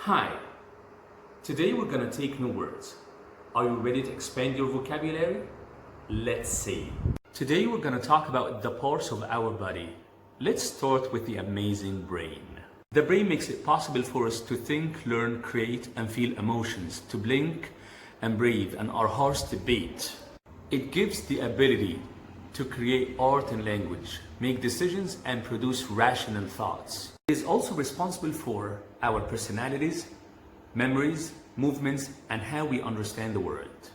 Hi, today we're gonna take new words. Are you ready to expand your vocabulary? Let's see. Today we're gonna talk about the parts of our body. Let's start with the amazing brain. The brain makes it possible for us to think, learn, create, and feel emotions, to blink and breathe, and our hearts to beat. It gives the ability to create art and language, make decisions, and produce rational thoughts. It is also responsible for our personalities, memories, movements, and how we understand the world.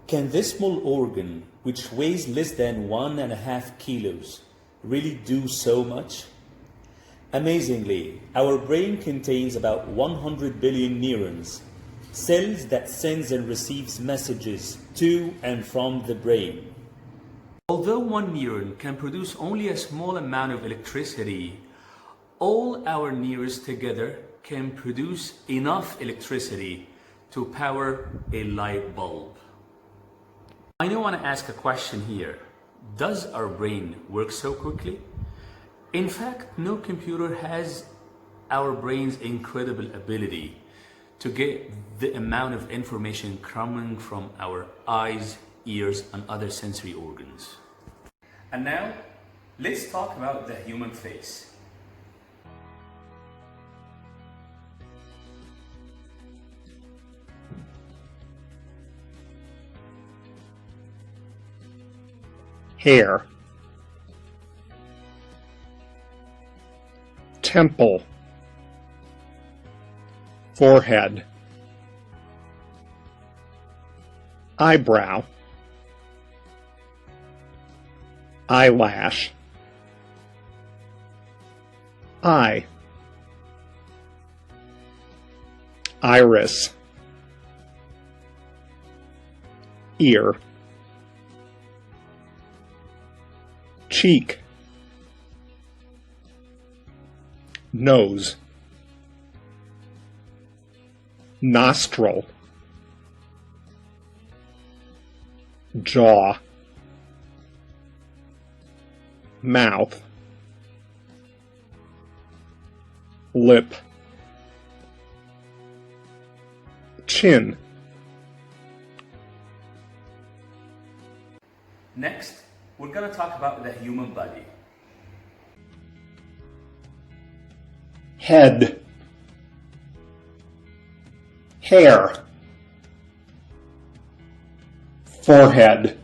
Can this small organ, which weighs less than 1.5 kilos, really do so much? Amazingly, our brain contains about 100 billion neurons, cells that sends and receives messages to and from the brain. Although one neuron can produce only a small amount of electricity, all our neurons together can produce enough electricity to power a light bulb. I now want to ask a question here. Does our brain work so quickly? In fact, no computer has our brain's incredible ability to get the amount of information coming from our eyes, ears, and other sensory organs. And now, let's talk about the human face. Hair, temple, forehead, eyebrow, eyelash, eye, iris, ear, cheek, nose, nostril, jaw, mouth, lip, chin. Next, we're going to talk about the human body. Head, hair, forehead,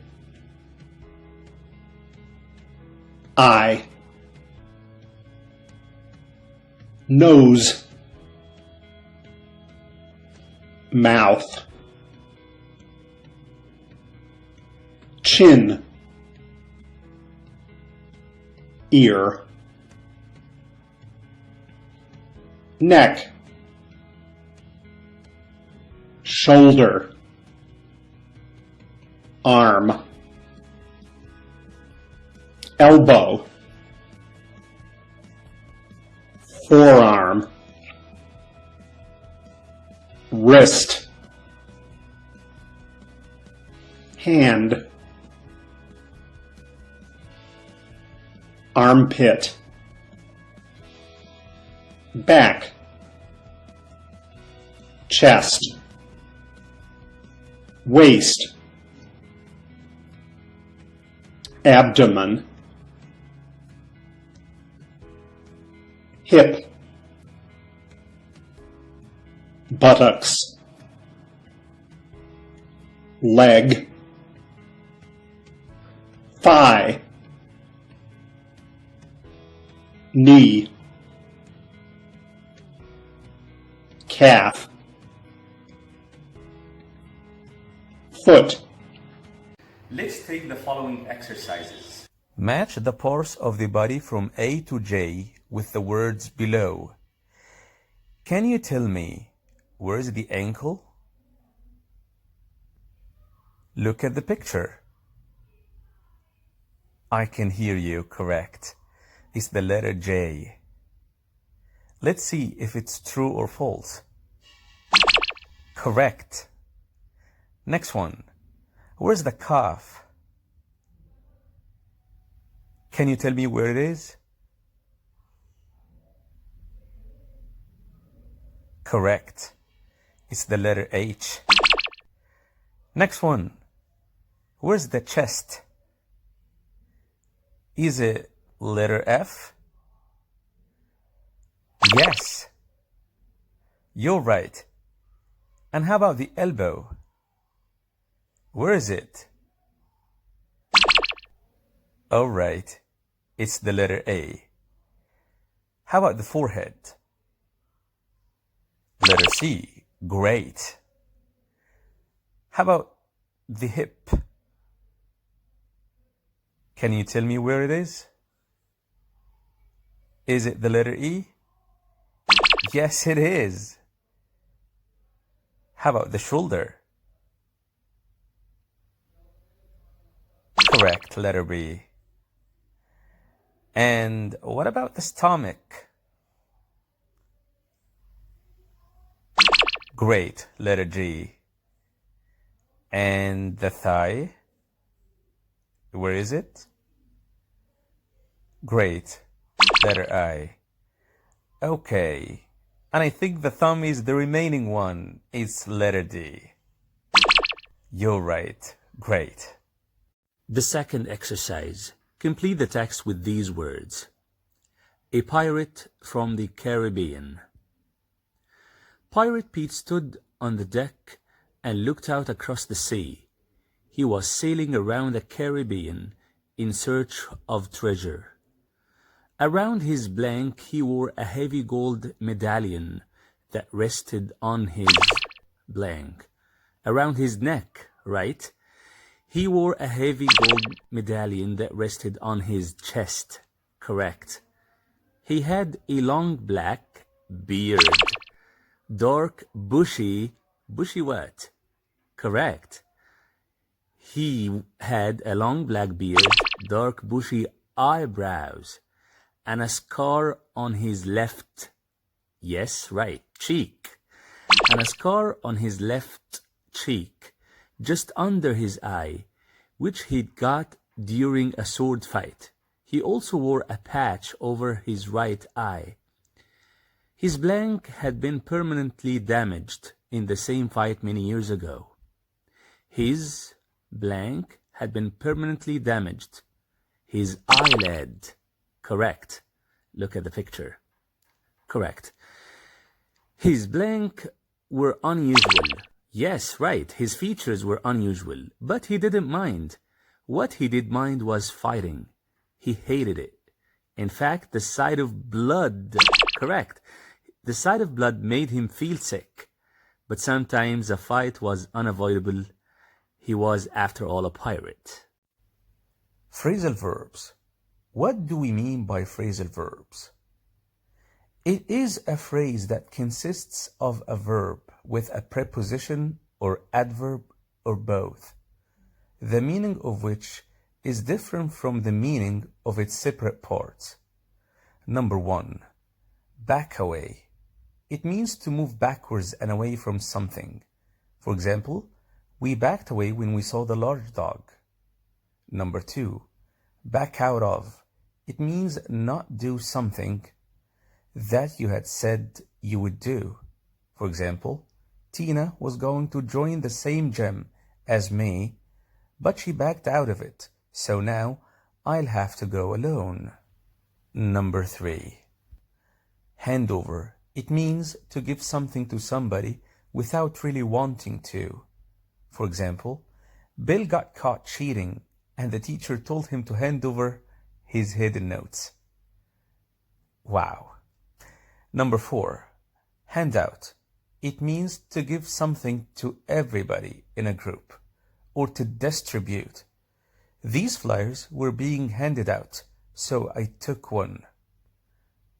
eye, nose, mouth, chin, ear, neck, shoulder, arm, elbow, forearm, wrist, hand, armpit, back, chest, waist, abdomen, hip, buttocks, leg, thigh, knee, calf, foot. Let's take the following exercises. Match the parts of the body from A to J with the words below. Can you tell me, where's the ankle? Look at the picture. I can hear you, correct. It's the letter J. Let's see if it's true or false. Correct. Next one. Where's the calf? Can you tell me where it is? Correct. It's the letter H. Next one. Where's the chest? Is it letter F? Yes. You're right. And how about the elbow? Where is it? All right. It's the letter A. How about the forehead? Letter C. Great. How about the hip? Can you tell me where it is? Is it the letter E? Yes, it is. How about the shoulder? Correct, letter B. And what about the stomach? Great, letter G. And the thigh? Where is it? Great, letter I. Okay, and I think the thumb is the remaining one. It's letter D. You're right. Great. The second exercise. Complete the text with these words. A pirate from the Caribbean. Pirate Pete stood on the deck and looked out across the sea. He was sailing around the Caribbean in search of treasure. Around his blank he wore a heavy gold medallion that rested on his blank. Around his neck, right? He wore a heavy gold medallion that rested on his chest. Correct. He had a long black beard. Dark, bushy what? Correct. He had a long black beard, dark, bushy eyebrows, and a scar on his left, yes, right, cheek. And a scar on his left cheek, just under his eye, which he'd got during a sword fight. He also wore a patch over his right eye. His blank had been permanently damaged in the same fight many years ago. His blank had been permanently damaged. His eyelid. Correct. Look at the picture. Correct. His blank were unusual. Yes, right. His features were unusual, but he didn't mind. What he did mind was fighting. He hated it. In fact, the sight of blood, correct. The sight of blood made him feel sick. But sometimes a fight was unavoidable. He was, after all, a pirate. Phrasal verbs. What do we mean by phrasal verbs? It is a phrase that consists of a verb with a preposition or adverb or both, the meaning of which is different from the meaning of its separate parts. Number 1. Back away. It means to move backwards and away from something. For example, we backed away when we saw the large dog. Number 2. Back out of. It means not do something that you had said you would do. For example, Tina was going to join the same gym as me, but she backed out of it, so now I'll have to go alone. Number 3. Handover. It means to give something to somebody without really wanting to. For example, Bill got caught cheating and the teacher told him to hand over his hidden notes. Wow. Number 4. Handout. It means to give something to everybody in a group or to distribute. These flyers were being handed out, so I took one.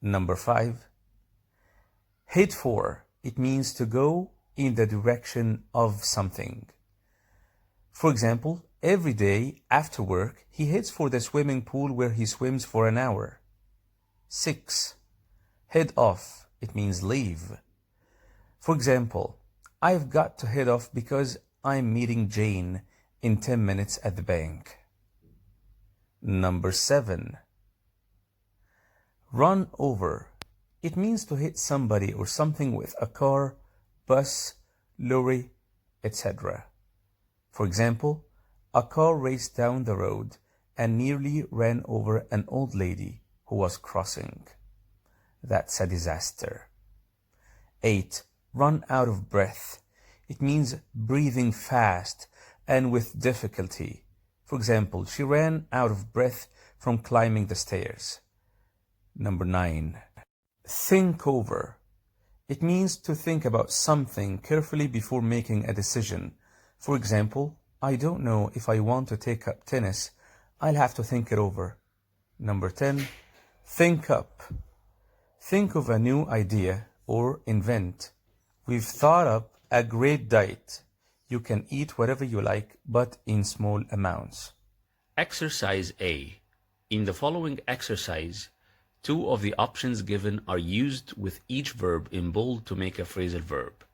Number 5. Head for. It means to go in the direction of something. For example, every day after work, he heads for the swimming pool where he swims for an hour. 6. Head off. It means leave. For example, I've got to head off because I'm meeting Jane in 10 minutes at the bank. Number 7. Run over. It means to hit somebody or something with a car, bus, lorry, etc. For example, a car raced down the road and nearly ran over an old lady who was crossing. That's a disaster. 8. Run out of breath. It means breathing fast and with difficulty. For example, she ran out of breath from climbing the stairs. Number 9. Think over. It means to think about something carefully before making a decision. For example, I don't know if I want to take up tennis. I'll have to think it over. Number 10. Think up. Think of a new idea or invent. We've thought up a great diet. You can eat whatever you like, but in small amounts. Exercise A. In the following exercise, 2 of the options given are used with each verb in bold to make a phrasal verb.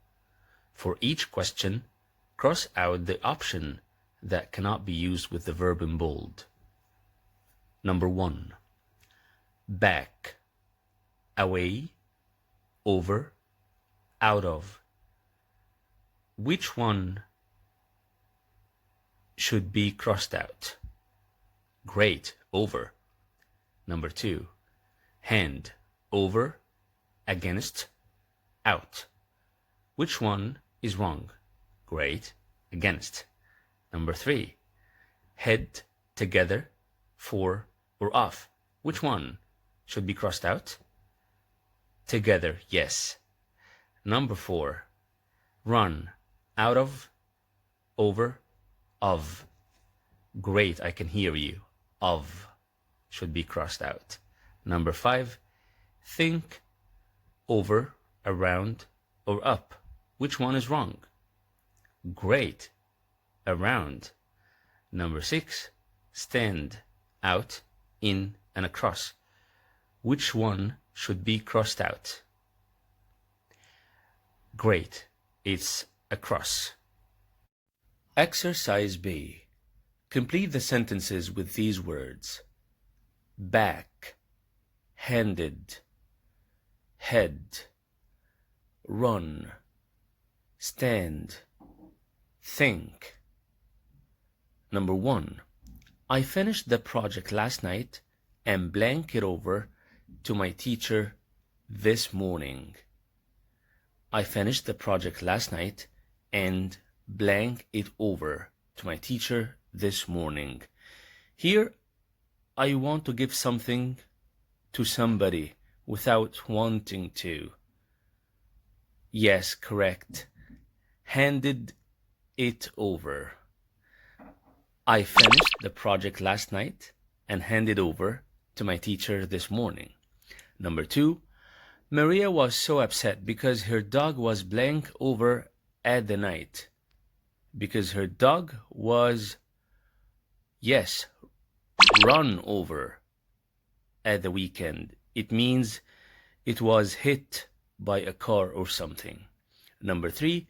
For each question, cross out the option that cannot be used with the verb in bold. Number 1. Back, away, over, out of. Which one should be crossed out? Great, over. Number 2. Hand, over, against, out. Which one is wrong? Great, against. Number 3. Head, together, for, or off. Which one should be crossed out? Together, yes. Number 4. Run, out of, over, of. Great, I can hear you. Of should be crossed out. Number 5. Think, over, around, or up. Which one is wrong? Great, around. Number 6. Stand, out, in, and across. Which one should be crossed out? Great, it's across. Exercise B. Complete the sentences with these words. Back, handed, head, run, stand, think. Number 1. I finished the project last night and blank it over to my teacher this morning. I finished the project last night and blank it over to my teacher this morning. Here, I want to give something to somebody without wanting to. Yes, correct. Handed it over. I finished the project last night and handed over to my teacher this morning. Number 2. Maria was so upset because her dog was blank over at the night. Because her dog was, yes, run over at the weekend. It means it was hit by a car or something. Number 3.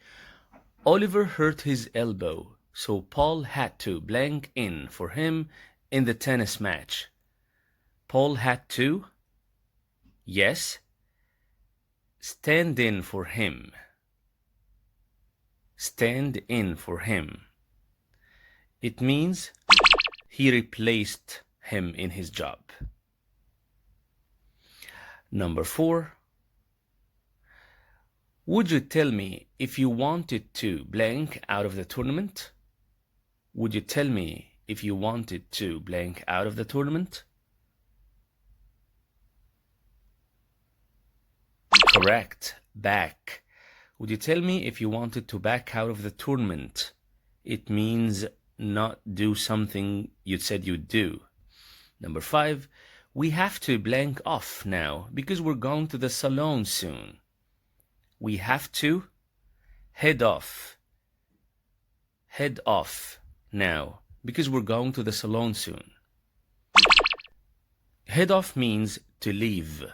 Oliver hurt his elbow, so Paul had to blank in for him in the tennis match. Paul had to, yes, stand in for him. Stand in for him. It means he replaced him in his job. Number 4. Would you tell me if you wanted to blank out of the tournament? Would you tell me if you wanted to blank out of the tournament? Correct. Back. Would you tell me if you wanted to back out of the tournament? It means not do something you said you'd do. Number 5. We have to blank off now because we're going to the salon soon. We have to head off. Head off now because we're going to the salon soon. Head off means to leave.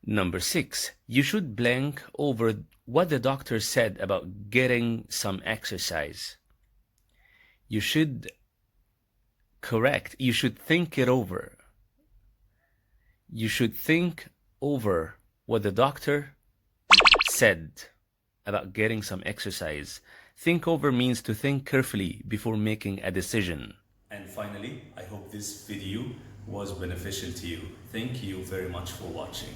Number 6. You should blank over what the doctor said about getting some exercise. You should, correct, you should think it over. You should think over what the doctor said about getting some exercise. Think over means to think carefully before making a decision. And finally, I hope this video was beneficial to you. Thank you very much for watching.